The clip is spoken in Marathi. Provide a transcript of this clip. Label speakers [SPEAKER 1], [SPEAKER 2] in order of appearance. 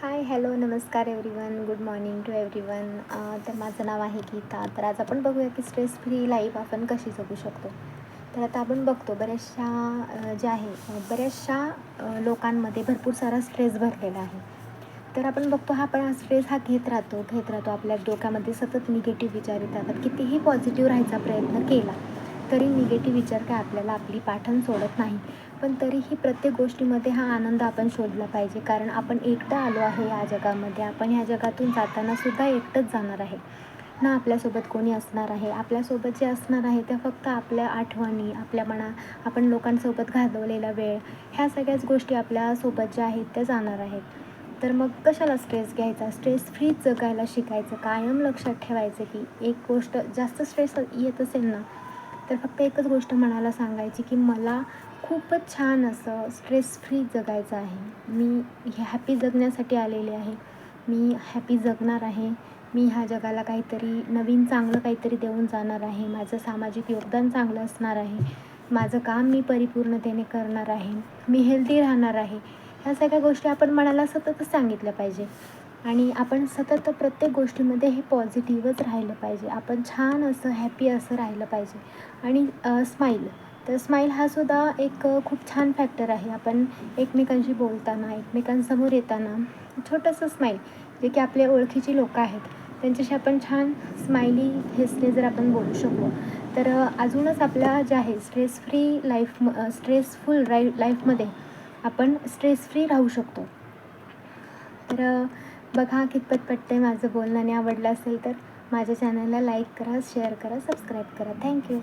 [SPEAKER 1] हाय, हॅलो, नमस्कार everyone. Good morning to everyone. तर माझं नाव आहे गीता. तर आज आपण बघूया की स्ट्रेस फ्री लाईफ आपण कशी जगू शकतो. तर आता आपण बघतो बऱ्याचशा लोकांमध्ये भरपूर सारा स्ट्रेस भरलेला आहे. तर आपण बघतो हा स्ट्रेस घेत राहतो आपल्या डोक्यामध्ये सतत निगेटिव्ह विचार येतात. कितीही पॉझिटिव्ह राहायचा प्रयत्न केला तरी निगेटिव्ह विचार काय आपल्याला आपली पाठण सोडत नाही. पण तरीही प्रत्येक गोष्टीमध्ये हा आनंद आपण शोधला पाहिजे, कारण आपण एकटं आलो आहे या जगामध्ये. आपण ह्या जगातून जातानासुद्धा एकटंच जाणार आहे ना. आपल्यासोबत कोणी असणार आहे? आपल्यासोबत जे असणार आहे ते फक्त आपल्या आठवणी, आपण लोकांसोबत घालवलेला वेळ, ह्या सगळ्याच गोष्टी आपल्यासोबत ज्या आहेत त्या जाणार आहेत. तर मग कशाला स्ट्रेस घ्यायचा? स्ट्रेस फ्रीच जगायला शिकायचं. कायम लक्षात ठेवायचं की एक गोष्ट, जास्त स्ट्रेस येत असेल ना, तर फक्त एकच गोष्ट मनाला सांगायची की मला खूपच छान असं स्ट्रेस फ्री जगायचं आहे. मी हॅपी जगण्यासाठी आलेले आहे. मी हॅपी जगणार आहे. मी ह्या जगाला काहीतरी नवीन चांगलं काहीतरी देऊन जाणार आहे. माझं सामाजिक योगदान चांगलं असणार आहे. माझं काम मी परिपूर्णतेने करणार आहे. मी हेल्दी राहणार आहे. ह्या सगळ्या गोष्टी आपण मनाला सततच सांगितल्या पाहिजे. आणि आपण सतत प्रत्येक गोष्टीमध्ये हे पॉझिटिव्हच राहिलं पाहिजे. आपण छान असं हॅपी असं राहिलं पाहिजे. आणि स्माईल हा सुद्धा एक खूप छान फॅक्टर आहे. आपण एकमेकांशी बोलताना, एकमेकांसमोर येताना छोटंसं स्माईल, जे की आपल्या ओळखीची लोकं आहेत, त्यांच्याशी आपण छान स्माइली फेसने जर आपण बोलू शकलो, तर अजूनच आपल्या ज्या आहे स्ट्रेसफुल लाईफमध्ये आपण स्ट्रेस फ्री राहू शकतो. तर बघा कितपत पटतंय माझं बोलणं, आणि आवडलं असेल तर माझ्या चॅनलला लाईक करा, शेअर करा, सबस्क्राईब करा. थँक्यू.